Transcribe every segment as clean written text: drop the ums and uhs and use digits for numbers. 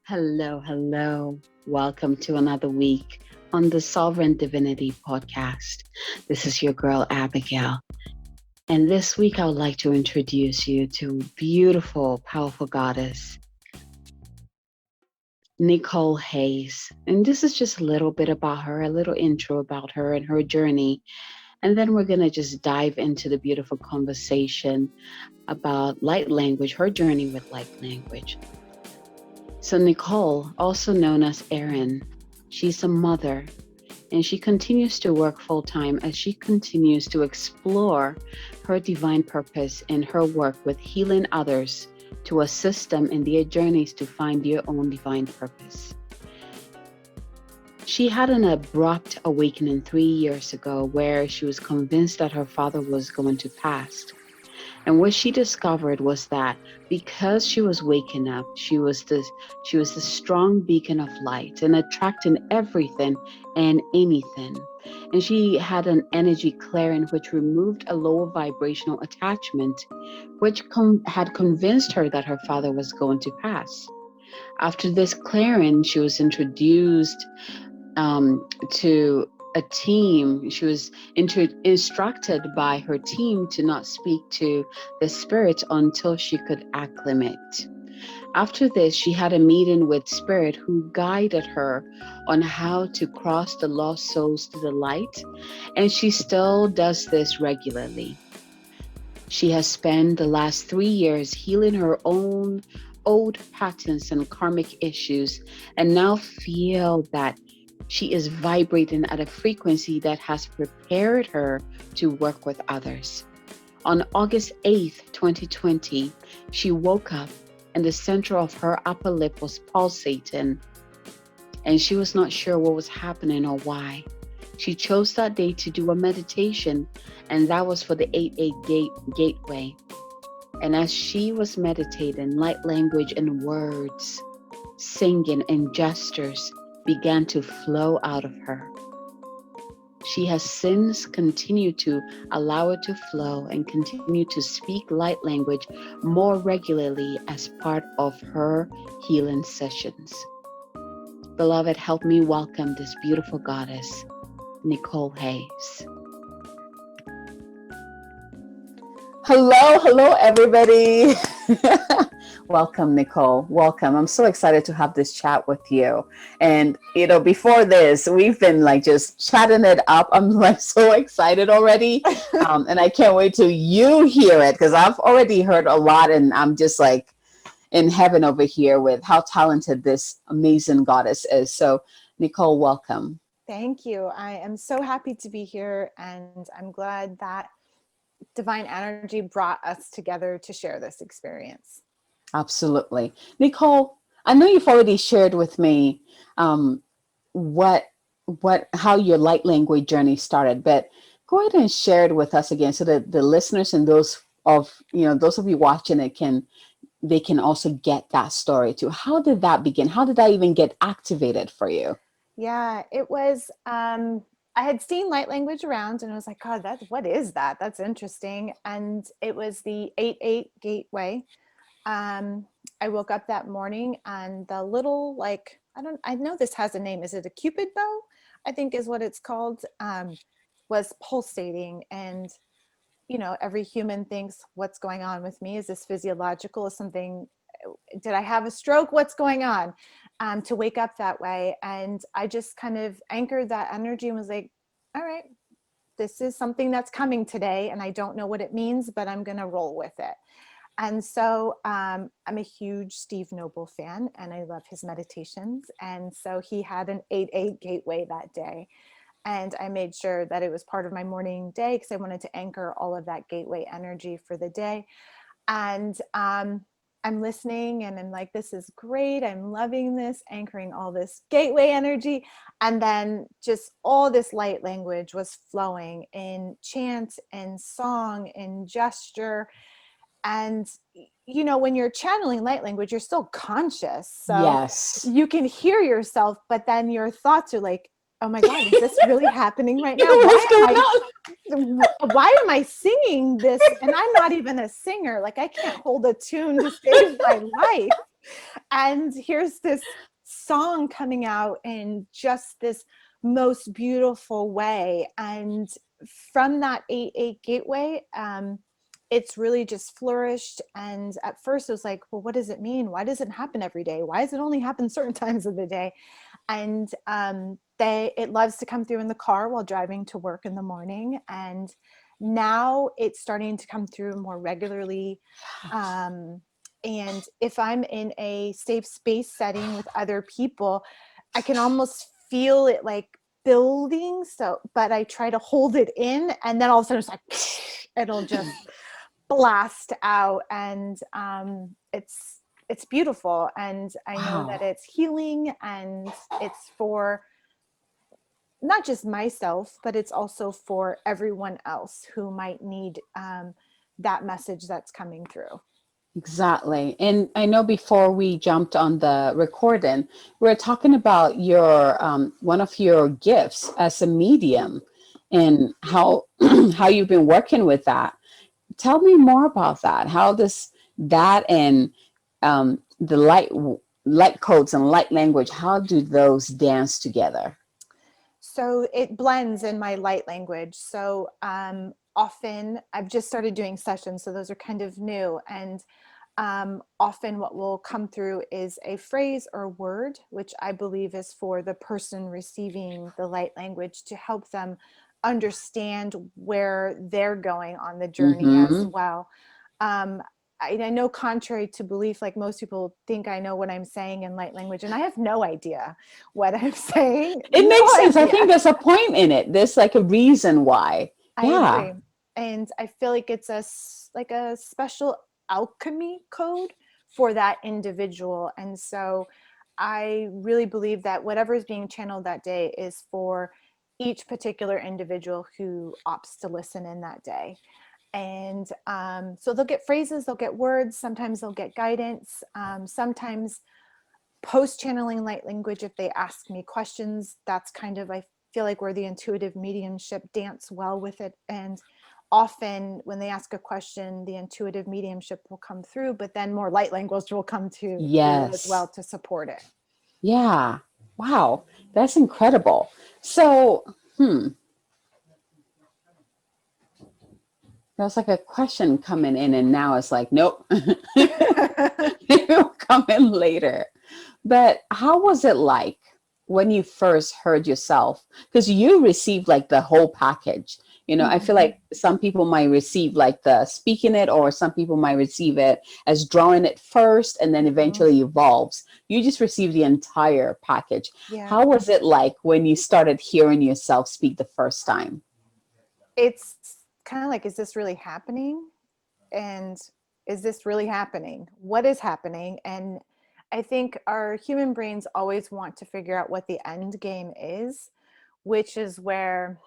Hello, hello. Welcome to another week on the Sovereign Divinity podcast. This is your girl, Abigail. And this week, I would like to introduce you to beautiful, powerful goddess, Nicole Hayes. And this is just a little bit about her, a little intro about her and her journey. And then we're going to just dive into the beautiful conversation about light language, her journey with light language. So Nicole, also known as Erin, she's a mother and she continues to work full time as she continues to explore her divine purpose in her work with healing others to assist them in their journeys to find their own divine purpose. She had an abrupt awakening 3 years ago where she was convinced that her father was going to pass. And what she discovered was that because she was waking up, she was the strong beacon of light and attracting everything and anything. And she had an energy clearing which removed a lower vibrational attachment, which had convinced her that her father was going to pass. After this clearing, she was introduced to a team. She was instructed by her team to not speak to the spirit until she could acclimate. After this, she had a meeting with spirit who guided her on how to cross the lost souls to the light, and she still does this regularly. She has spent the last 3 years healing her own old patterns and karmic issues, and now feel that she is vibrating at a frequency that has prepared her to work with others. On August 8th, 2020, she woke up and the center of her upper lip was pulsating, and she was not sure what was happening or why. She chose that day to do a meditation, and that was for the 88 gateway. And as she was meditating, light language and words, singing and gestures began to flow out of her. She has since continued to allow it to flow and continue to speak light language more regularly as part of her healing sessions. Beloved, help me welcome this beautiful goddess, Nicole Hayes. Hello, everybody. Welcome, Nicole. Welcome. I'm so excited to have this chat with you. And, before this, we've been just chatting it up. I'm so excited already. And I can't wait till you hear it because I've already heard a lot and I'm just in heaven over here with how talented this amazing goddess is. So, Nicole, welcome. Thank you. I am so happy to be here, and I'm glad that divine energy brought us together to share this experience. Absolutely. Nicole, I know you've already shared with me how your light language journey started, but go ahead and share it with us again so that the listeners and those of you watching it they can also get that story too. How did that begin? How did that even get activated for you? Yeah, it was I had seen light language around and I was like, God, what is that? That's interesting. And it was the 88 gateway. I woke up that morning and the little, I know this has a name. Is it a Cupid bow? I think is what it's called, was pulsating. And, every human thinks, what's going on with me? Is this physiological? Is something, did I have a stroke? What's going on? To wake up that way. And I just kind of anchored that energy and was like, all right, this is something that's coming today. And I don't know what it means, but I'm going to roll with it. And so I'm a huge Steve Noble fan and I love his meditations. And so he had an 8-8 gateway that day. And I made sure that it was part of my morning day because I wanted to anchor all of that gateway energy for the day. And I'm listening and I'm like, this is great. I'm loving this, anchoring all this gateway energy. And then just all this light language was flowing in chant and song and gesture. And, when you're channeling light language, you're still conscious. So Yes. You can hear yourself, but then your thoughts are like, oh my God, is this really happening right now? Why am I singing this? And I'm not even a singer. I can't hold a tune to save my life. And here's this song coming out in just this most beautiful way. And from that 8-8 gateway, it's really just flourished. And at first it was like, well, what does it mean? Why does it happen every day? Why does it only happen certain times of the day? And it loves to come through in the car while driving to work in the morning. And now it's starting to come through more regularly. And if I'm in a safe space setting with other people, I can almost feel it like building. So, but I try to hold it in, and then all of a sudden it's like it'll just blast out. And it's beautiful. And I know that Wow. it's healing, and it's for not just myself, but it's also for everyone else who might need that message that's coming through. Exactly. And I know before we jumped on the recording, we are talking about your one of your gifts as a medium and how how you've been working with that. Tell me more about that. How does that and the light codes and light language, how do those dance together? So it blends in my light language. So often I've just started doing sessions, so those are kind of new. And often what will come through is a phrase or word, which I believe is for the person receiving the light language to help them understand where they're going on the journey as Mm-hmm. well. Um, I know, contrary to belief, like most people think I know what I'm saying in light language, and I have no idea what I'm saying. It No makes sense. I idea. think there's a point in it. There's like a reason why. I Yeah. agree. And I feel like it's like a special alchemy code for that individual. And so I really believe that whatever is being channeled that day is for each particular individual who opts to listen in that day. And so they'll get phrases, they'll get words, sometimes they'll get guidance, sometimes post channeling light language. If they ask me questions, that's kind of, I feel like, where the intuitive mediumship dance well with it. And often when they ask a question, the intuitive mediumship will come through, but then more light language will come through as Yes. well to support it. Yeah. Wow. That's incredible. So, there's like a question coming in, and now it's like, nope, it'll come in later. But how was it like when you first heard yourself? Because you received like the whole package. You know, I feel Mhm. like some people might receive like the speaking it, or some people might receive it as drawing it first and then Mhm. eventually evolves. You just received the entire package. Yeah. How was it like when you started hearing yourself speak the first time? It's kind of like, is this really happening? And is this really happening? What is happening? And I think our human brains always want to figure out what the end game is, which is where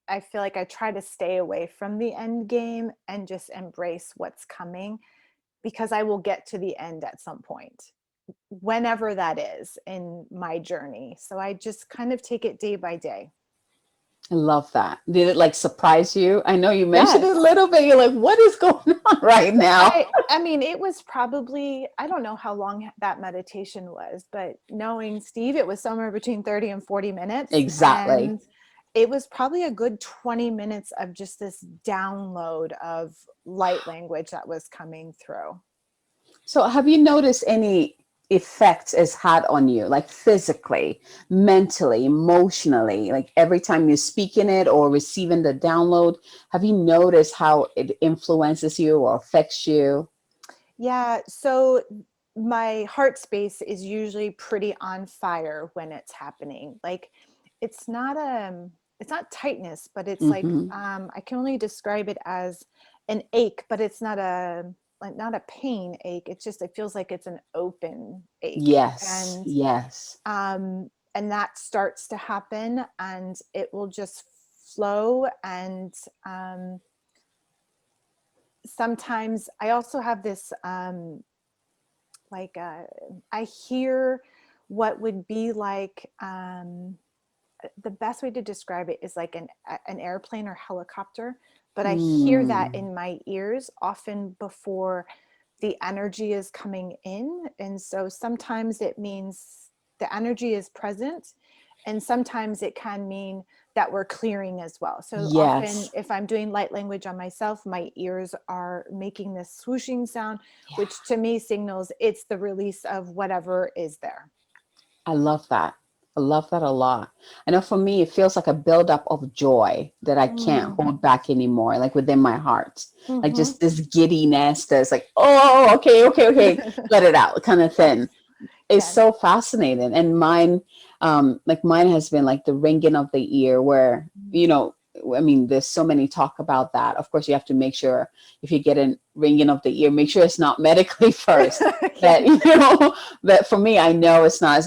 I feel like I try to stay away from the end game and just embrace what's coming, because I will get to the end at some point, whenever that is in my journey. So I just kind of take it day by day. I love that. Did it like surprise you? I know you mentioned it a Yes. little bit. You're like, what is going on right now? I mean, it was probably, I don't know how long that meditation was, but knowing Steve, it was somewhere between 30 and 40 minutes. Exactly. And it was probably a good 20 minutes of just this download of light language that was coming through. So, have you noticed any effects it's had on you, like physically, mentally, emotionally? Like every time you're speaking it or receiving the download, have you noticed how it influences you or affects you? Yeah. So my heart space is usually pretty on fire when it's happening. Like it's not it's not tightness, but it's like Hmm. I can only describe it as an ache, but it's not a, like, not a pain ache. It's just, it feels like it's an open ache. Yes, yes. And that starts to happen, and it will just flow. And um sometimes I also have this like I hear what would be like, the best way to describe it is like an airplane or helicopter, but I hear that Mm, in my ears often before the energy is coming in. And so sometimes it means the energy is present, and sometimes it can mean that we're clearing as well. So often, Yes. if I'm doing light language on myself, my ears are making this swooshing sound, Yeah. which to me signals it's the release of whatever is there. I love that. I love that a lot. I know for me, it feels like a buildup of joy that I can't Mm. hold back anymore, like within my heart. Like Mm-hmm. just this giddiness that's like, oh, okay, okay, okay, let it out kind of thing. Yes. It's Yes. so fascinating. And mine, like mine has been like the ringing of the ear where, you know, I mean, there's so many talk about that. Of course, you have to make sure if you get a ringing of the ear, make sure it's not medically first. Yeah. That, you know, but for me, I know it's not.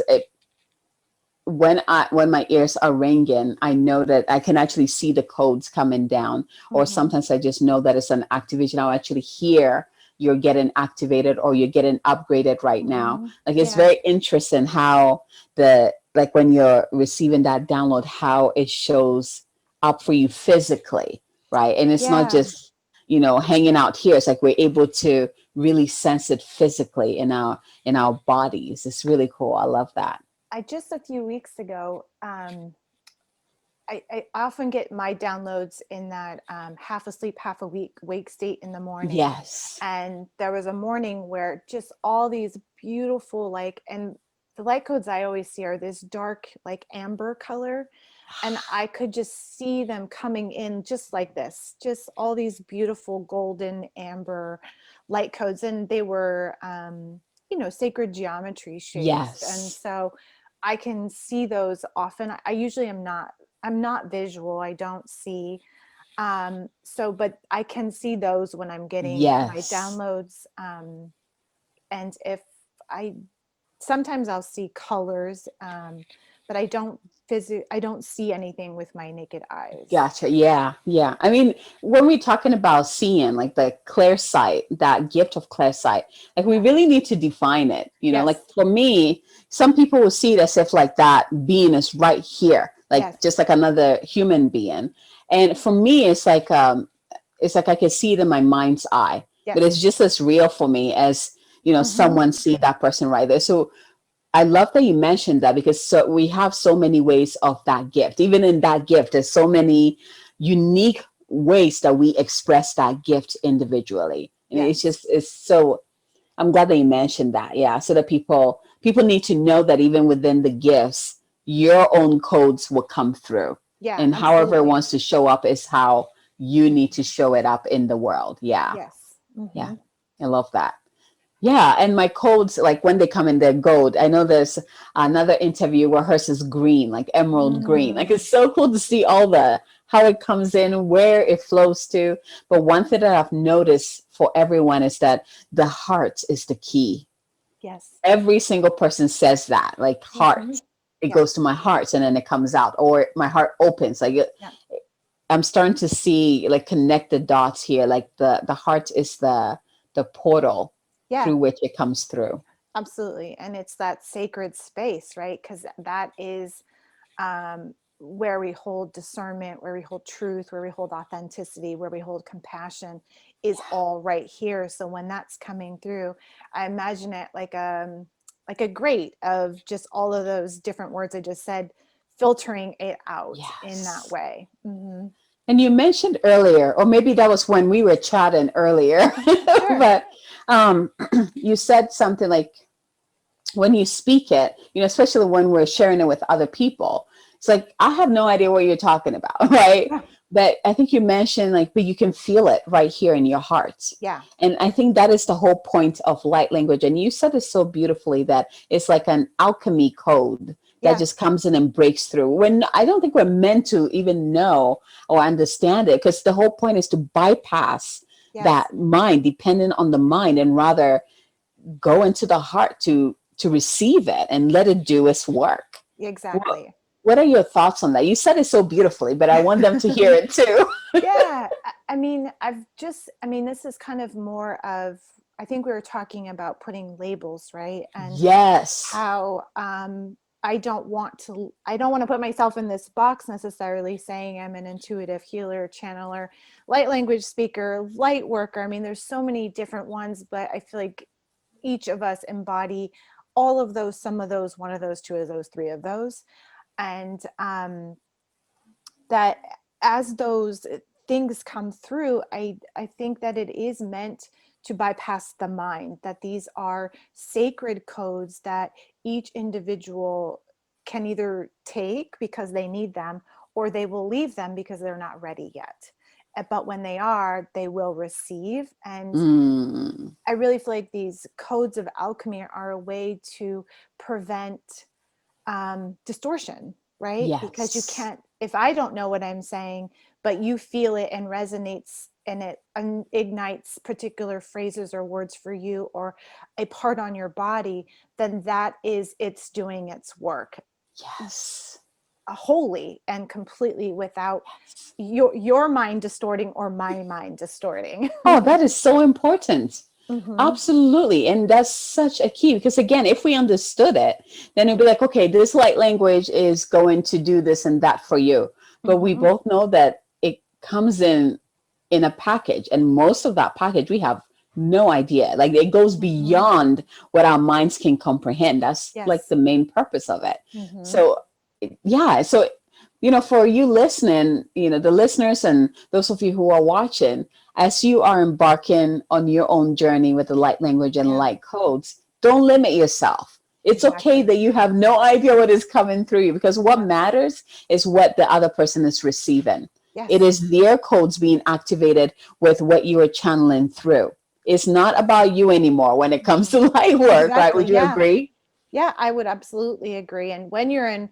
When my ears are ringing, I know that I can actually see the codes coming down, or Mm-hmm. sometimes I just know that it's an activation. I'll actually hear you're getting activated or you're getting upgraded right now. Mm-hmm. Like it's Yeah. very interesting how the like when you're receiving that download, how it shows up for you physically, right? And it's not Yeah. just, you know, hanging out here. It's like we're able to really sense it physically in our bodies. It's really cool. I love that. I just a few weeks ago, I often get my downloads in that half asleep, half awake, wake state in the morning. Yes. And there was a morning where just all these beautiful, like, and the light codes I always see are this dark, like amber color. And I could just see them coming in just like this, just all these beautiful golden amber light codes. And they were, sacred geometry shapes. And Yes. so I can see those often. I usually I'm not visual. I don't see. But I can see those when I'm getting my Yes. downloads. And if I, sometimes I'll see colors, but I don't see anything with my naked eyes. Gotcha. Yeah. Yeah. I mean, when we're talking about seeing like the clear sight, that gift of clear sight, like we Yeah. really need to define it. You know, like Yes. for me, some people will see it as if like that being is right here, like Yes. just like another human being. And for me, it's like I can see it in my mind's eye, but Yes. it's just as real for me as, you know, Mm-hmm. someone see that person right there. So I love that you mentioned that because we have so many ways of that gift. Even in that gift, there's so many unique ways that we express that gift individually. And it's Yes. just, it's so, I'm glad that you mentioned that. Yeah. So that people need to know that even within the gifts, your own codes will come through. Yeah, And however it absolutely. wants to show up is how you need to show it up in the world. Yeah. Yes. Yeah. Mm-hmm. I love that. Yeah, and my codes, like when they come in, they're gold. I know there's another interview where hers is green, like emerald green. Like Mm. it's so cool to see all the how it comes in, where it flows to. But one thing that I've noticed for everyone is that the heart is the key. Yes. Every single person says that, like Mm-hmm. heart. It Yeah. goes to my heart and then it comes out, or my heart opens. Yeah. I'm starting to see like connect the dots here. Like the heart is the portal Yeah. through which it comes through. Absolutely. And it's that sacred space, right? Because that is where we hold discernment, where we hold truth, where we hold authenticity, where we hold compassion is all right here. So when that's coming through, I imagine it like a grate of just all of those different words I just said, filtering it out in that Yes. way. Mm-hmm. And you mentioned earlier, or maybe that was when we were chatting earlier, Sure. but um, you said something like when you speak it, you know, especially when we're sharing it with other people, it's like, I have no idea what you're talking about, right? Yeah. But I think you mentioned like, but you can feel it right here in your heart. Yeah. And I think that is the whole point of light language. And you said it so beautifully that it's like an alchemy code that Yeah. just comes in and breaks through. When I don't think we're meant to even know or understand it, because the whole point is to bypass Yes. that mind, dependent on the mind, and rather go into the heart to receive it and let it do its work. What, Exactly. what are your thoughts on that? You said it so beautifully, but I want them to hear it too. Yeah, I mean, I mean, this is kind of more of, I think we were talking about putting labels, right? And Yes. how I don't want to put myself in this box necessarily saying I'm an intuitive healer, channeler, light language speaker, light worker. I mean, there's so many different ones, but I feel like each of us embody all of those, some of those, one of those, two of those, three of those. And that as those things come through, I think that it is meant to bypass the mind, that these are sacred codes that each individual can either take because they need them, or they will leave them because they're not ready yet. But when they are, they will receive. And Mm. I really feel like these codes of alchemy are a way to prevent distortion, right? Because you Yes. can't, if I don't know what I'm saying, but you feel it and resonates and it ignites particular phrases or words for you, or a part on your body, then that is, it's doing its work Yes. wholly and completely without your mind distorting or my mind distorting. Oh, that is so important. Mm-hmm. Absolutely. And that's such a key because, again, if we understood it, then it'd be like, okay, this light language is going to do this and that for you. But we Mm-hmm. both know that it comes in a package, and most of that package we have no idea. Like it goes Mm-hmm. beyond what our minds can comprehend. That's like Yes. the main purpose of it. Mm-hmm. So, yeah. So, for you listening, the listeners and those of you who are watching, as you are embarking on your own journey with the light language and Yeah, light codes, don't limit yourself. It's okay exactly. that you have no idea what is coming through you, because what Yeah. matters is what the other person is receiving. It Yes. is their codes being activated with what you are channeling through. It's not about you anymore when it comes to light work, right? Exactly. Would you Yeah. agree? Yeah, I would absolutely agree. And when you're in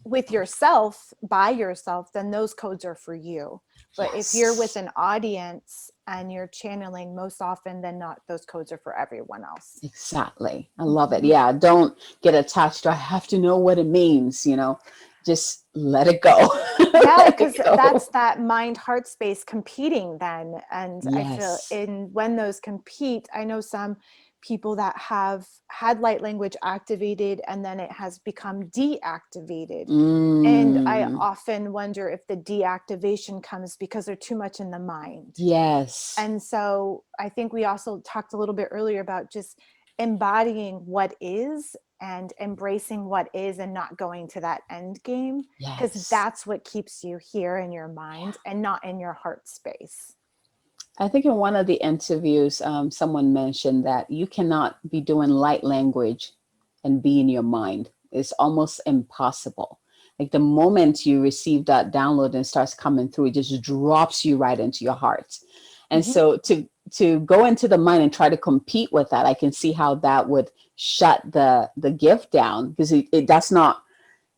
with yourself, by yourself, then those codes are for you. But if you're with Yes. an audience and you're channeling, most often than not, those codes are for everyone else. Exactly. I love it. Mm-hmm. Yeah. Don't get attached to, I have to know what it means. Just let it go. Yeah, Let because it go. that's that mind heart space competing then. And I feel Yes. in when those compete, I know some people that have had light language activated and then it has become deactivated. And I Mm. often wonder if the deactivation comes because they're too much in the mind. Yes. And so I think we also talked a little bit earlier about just embodying what is and embracing what is and not going to that end game, because Yes. that's what keeps you here in your mind and not in your heart space. I think in one of the interviews, someone mentioned that you cannot be doing light language and be in your mind. It's almost impossible. Like the moment you receive that download and it starts coming through, it just drops you right into your heart. And Mm-hmm. so to go into the mind and try to compete with that, I can see how that would shut the gift down, because that's not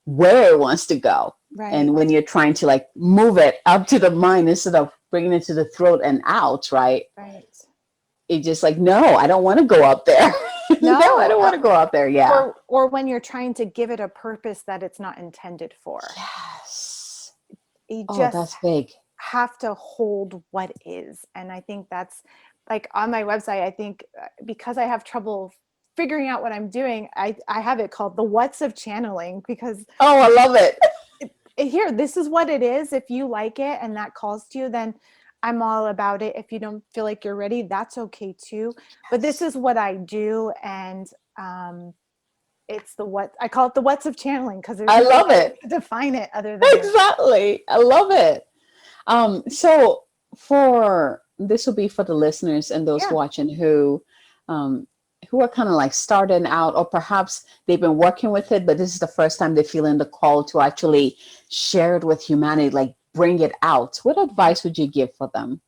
where it wants to go. And Right. when you're trying to like move it up to the mind instead of bringing it to the throat and out, right? Right. It just like, no, I don't want to go up there. No, I No, don't want to go up there. Yeah. or when you're trying to give it a purpose that it's not intended for. Yes. You Oh, just that's big. have to hold what is. And I think that's like on my website, I think because I have trouble figuring out what I'm doing, I have it called the what's of channeling, because Oh, I love it. here, this is what it is. If you like it and that calls to you, then I'm all about it. If you don't feel like you're ready, that's okay too. But this Yes. is what I do. And it's the what I call it, the what's of channeling, because there's I no love way it. to define it other than Exactly. I love it. So for this will be for the listeners and those yeah. watching um, who are kind of like starting out, or perhaps they've been working with it, but this is the first time they're feeling the call to actually share it with humanity, like bring it out. What advice would you give for them?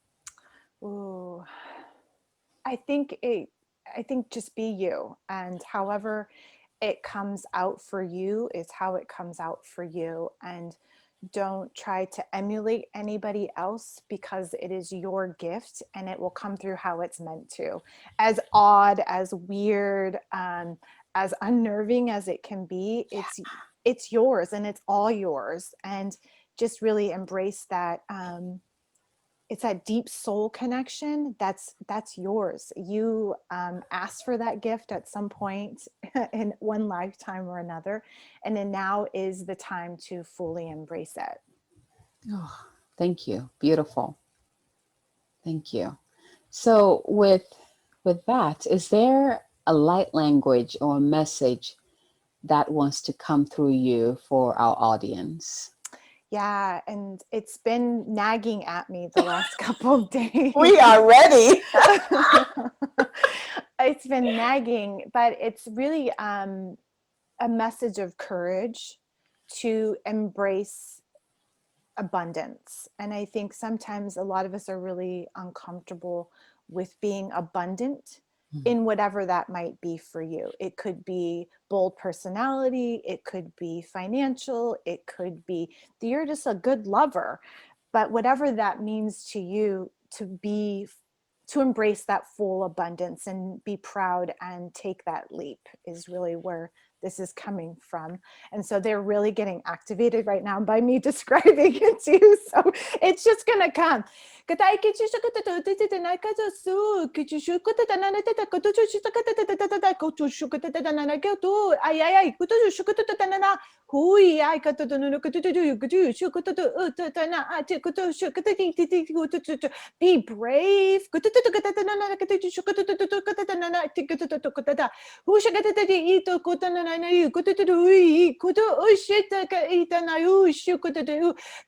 Ooh, I think it, I think just be you, and however it comes out for you is how it comes out for you. And don't try to emulate anybody else, because it is your gift and it will come through how it's meant to. As odd, as weird, as unnerving as it can be, it's yours and it's all yours. And just really embrace that. it's that deep soul connection that's yours. You asked for that gift at some point in one lifetime or another, and then now is the time to fully embrace it. Oh, thank you. Beautiful. Thank you. So with that, is there a light language or a message that wants to come through you for our audience? Yeah, and it's been nagging at me the last couple of days. We are ready. It's been nagging, but it's really a message of courage to embrace abundance. And I think sometimes a lot of us are really uncomfortable with being abundant in whatever that might be for you. It could be bold personality, it could be financial, it could be that you're just a good lover. But whatever that means to you, to embrace that full abundance and be proud and take that leap is really where this is coming from. And so they're really getting activated right now by me describing it to you. So it's just going to come. Be brave.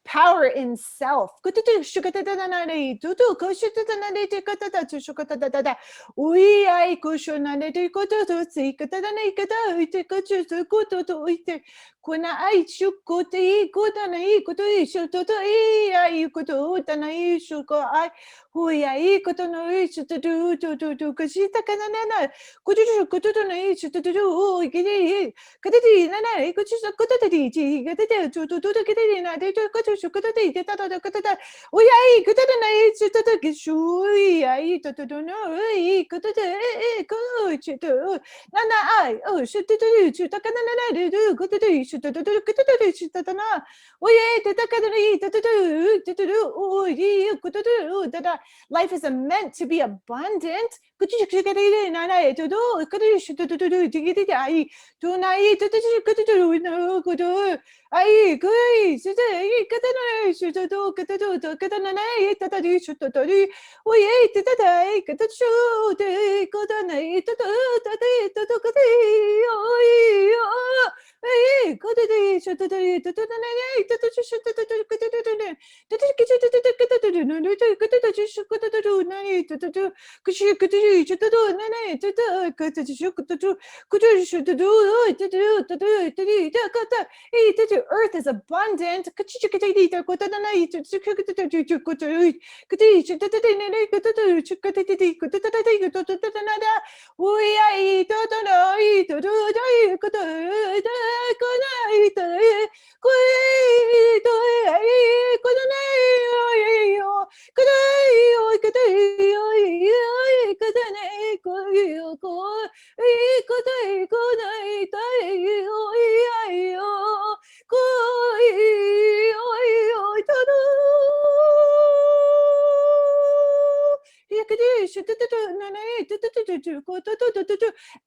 Power in self. Kuna ai shukuta I kuta na I kuta I shututa I kuta na I shuko ai huya I kuta na I shututu tu kashita kana na kutu kutu na I shututu gidi kaditi na na kutu kutu ti ti kaditi tu kaditi na de kutu shukuta ti ta ta kuta huya I kuta na I shututu kishu I tu no I kuta ku chutu na na ai oh shututu chuta kana na de kutu life is meant to be abundant. Ai gui su de ka na su de do ka do ka na na ta ta di su ta di o ye ta ta dai ka ta su de ka ta na ta ta ta de ta ta ka de o ye ai ka de de su ta de ta ta na na ta ta su ta ta ka ta ta na ta ta ka ta ta ka ta ta na ta ka ta ta su ka ta ta na ta ta ka shi ka ta su ta ta na na ta ta ka ta su ka ta ka ta su ta ta ta ta ta ta ta earth is abundant.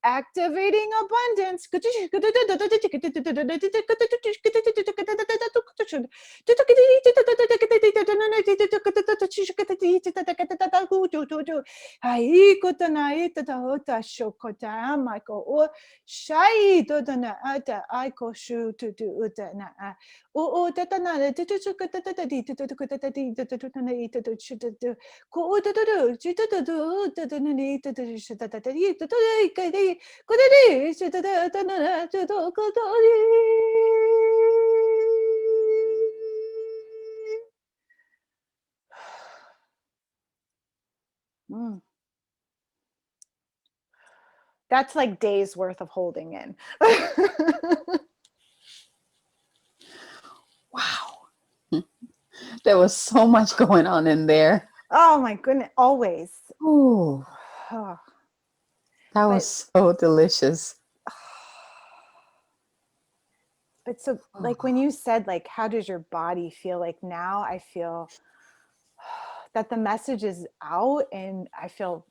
Activating abundance. Ai kota na ita ta hota shokota amako o shai to na ata aiko shu to uta na o tata na te tu kota ta di to kota ta di to na ita to shu to ko o to chu to na ni to shu ta ta di to ka di ko di shu ta na to ko to di. That's like days worth of holding in. Wow. There was so much going on in there. Oh my goodness, always. Ooh, Oh, that was so delicious. but so like when you said like how does your body feel like now, I feel that the message is out, and I feel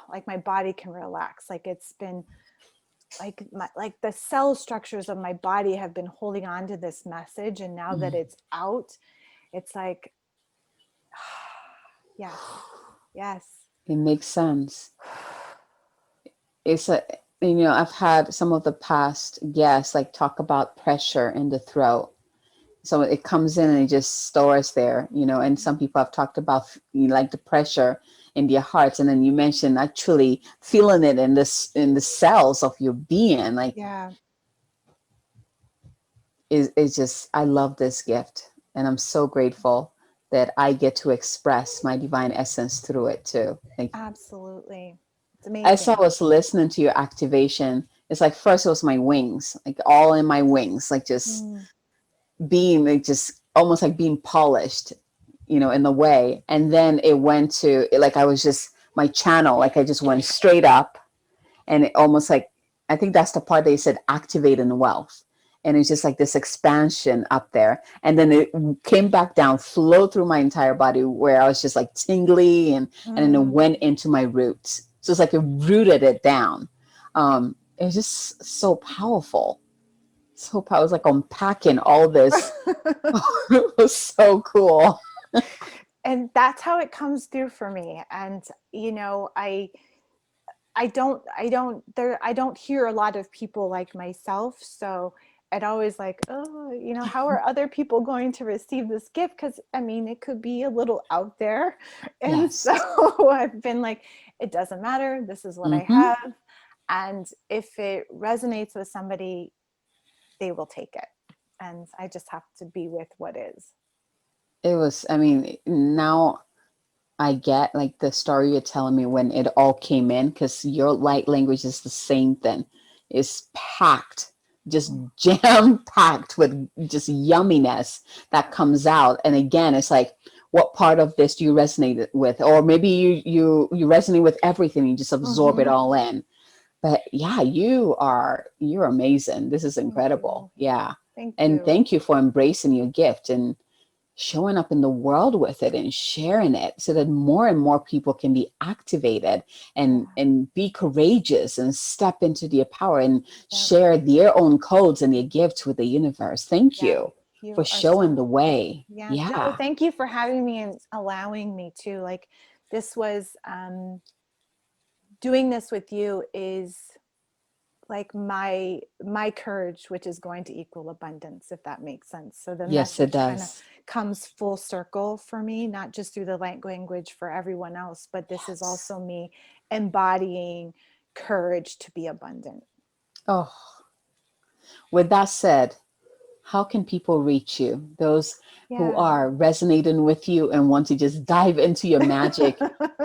like my body can relax. Like it's been like the cell structures of my body have been holding on to this message, and now that it's out, it's like yes, yes. It makes sense. It's a, I've had some of the past guests like talk about pressure in the throat. So it comes in and it just stores there, and some people have talked about like the pressure in their hearts. And then you mentioned actually feeling it in the cells of your being. Like, Yeah, it's just, I love this gift. And I'm so grateful that I get to express my divine essence through it too. Like, absolutely. It's as I amazing. was listening to your activation, it's like first it was my wings, like all in my wings, like just Mm. being like just almost like being polished, in the way. And then it went to like I was just my channel, like I just went straight up, and it almost like, I think that's the part they said activate in wealth. And it's just like this expansion up there. And then it came back down, flowed through my entire body where I was just like tingly, and then it Mm. went into my roots. So it's like it rooted it down. It was just so powerful. So powerful. It was like unpacking all this. It was so cool. And that's how it comes through for me. And I don't hear a lot of people like myself, so I'd always like, oh, how are other people going to receive this gift? Because I mean, it could be a little out there. And so Yes. I've been like, it doesn't matter, this is what I Hmm. have, and if it resonates with somebody, they will take it, and I just have to be with what is. It was, I mean, now I get like the story you're telling me when it all came in, because your light language is the same thing. It's packed, just jam packed with just yumminess that comes out. And again, it's like, what part of this do you resonate with? Or maybe you resonate with everything, you just absorb it Mm-hmm. all in. But yeah, you're amazing. This is Thank incredible. you. Yeah. Thank And you. thank you for embracing your gift and showing up in the world with it and sharing it so that more and more people can be activated and Yeah. be courageous and step into their power and Yeah. share their own codes and their gifts with the universe. Thank Yeah. you for You are showing so the way. Yeah, no, Yeah. thank you for having me and allowing me to. Like, this was doing this with you is like my courage, which is going to equal abundance, if that makes sense. So the Yes, it message kind of does. comes full circle for me, not just through the language for everyone else, but this is Yes. also me embodying courage to be abundant. Oh, with that said, how can people reach you? Those who Yeah. are resonating with you and want to just dive into your magic,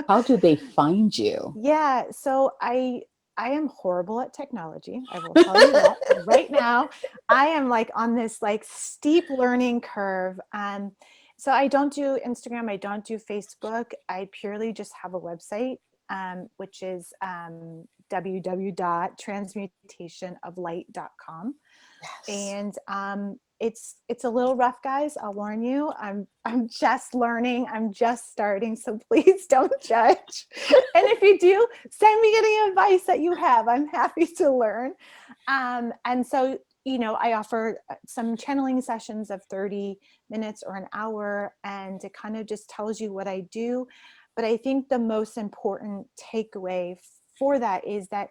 how do they find you? Yeah, so I am horrible at technology. I will tell you that right now. I am like on this like steep learning curve. So I don't do Instagram, I don't do Facebook. I purely just have a website, which is www.transmutationoflight.com. Yes. And it's a little rough, guys, I'll warn you. I'm just learning, I'm just starting, so please don't judge. And if you do, send me any advice that you have, I'm happy to learn. And so I offer some channeling sessions of 30 minutes or an hour, and it kind of just tells you what I do. But I think the most important takeaway for that is that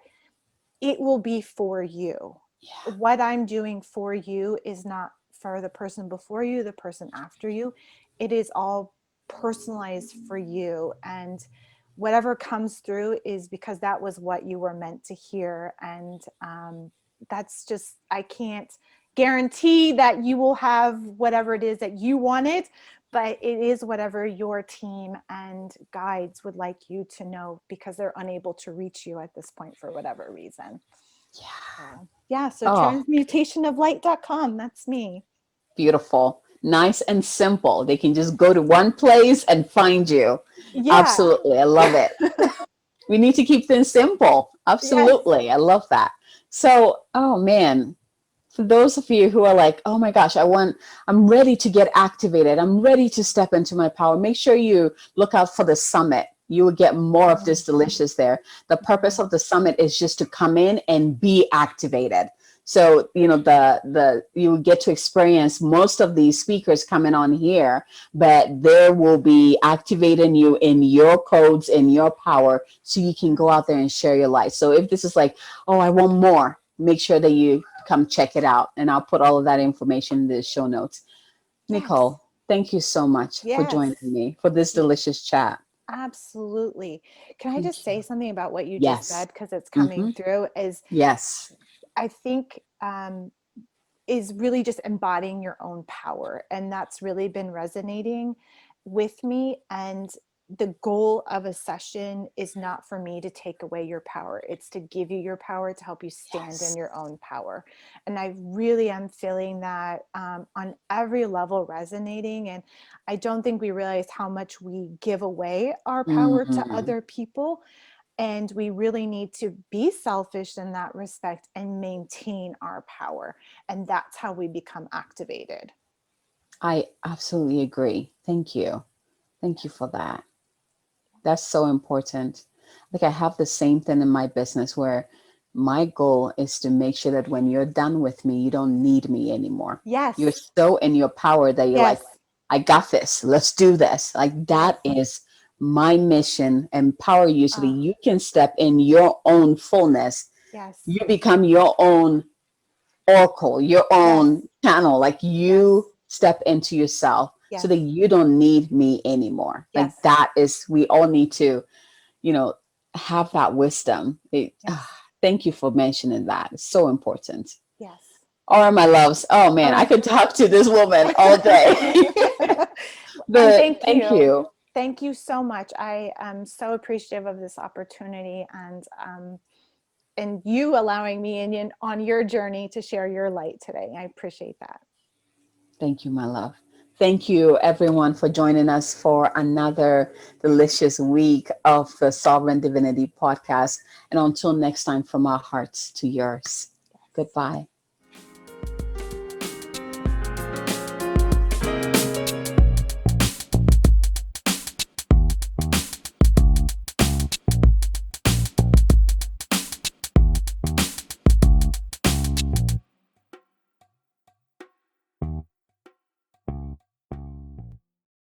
it will be for you. Yeah. What I'm doing for you is not for the person before you, the person after you. It is all personalized for you. And whatever comes through is because that was what you were meant to hear. And that's just, I can't guarantee that you will have whatever it is that you wanted, but it is whatever your team and guides would like you to know, because they're unable to reach you at this point for whatever reason. Yeah. So, yeah, so Oh, transmutationoflight.com, that's me. beautiful. Nice and simple. They can just go to one place and find you. Yeah. Absolutely. I love it. We need to keep things simple. Yes. Absolutely. I love that. So, oh man, For those of you who are like, oh my gosh, I'm ready to get activated. I'm ready to step into my power. Make sure you look out for the summit. You will get more of this delicious there. The purpose of the summit is just to come in and be activated. So, the you get to experience most of these speakers coming on here, but there will be activating you in your codes, in your power, so you can go out there and share your light. So if this is like, oh, I want more, make sure that you come check it out. And I'll put all of that information in the show notes. Yes. Nicole, thank you so much for joining Yes. me for this delicious chat. Absolutely. Can I just Thank you. say something about what you just Yes. said? Because it's coming Mm-hmm. through is Yes. I think is really just embodying your own power. And that's really been resonating with me. And the goal of a session is not for me to take away your power. It's to give you your power, to help you stand in Yes. your own power. And I really am feeling that on every level resonating. And I don't think we realize how much we give away our power to Mm-hmm. other people, and we really need to be selfish in that respect and maintain our power. And that's how we become activated. I absolutely agree. Thank you. Thank you for that. That's so important. Like I have the same thing in my business where my goal is to make sure that when you're done with me, you don't need me anymore. You're Yes. so in your power that you're like, Yes. I got this. Let's do this. Like Yes. that is my mission. Empower you so that Ah, you can step in your own fullness. yes. You become your own oracle, your Yes. own channel. Like Yes. you step into yourself so Yes. that you don't need me anymore. Like Yes. that is, we all need to, you know, have that wisdom. Yes. Thank you for mentioning that. It's so important. Yes. All right, my loves. Oh man, I Oh. could talk to this woman all day. And But thank thank you. you. Thank you so much. I am so appreciative of this opportunity, and you allowing me in on your journey to share your light today. I appreciate that. Thank you, my love. Thank you, everyone, for joining us for another delicious week of the Sovereign Divinity podcast. And until next time, from our hearts to yours. Goodbye.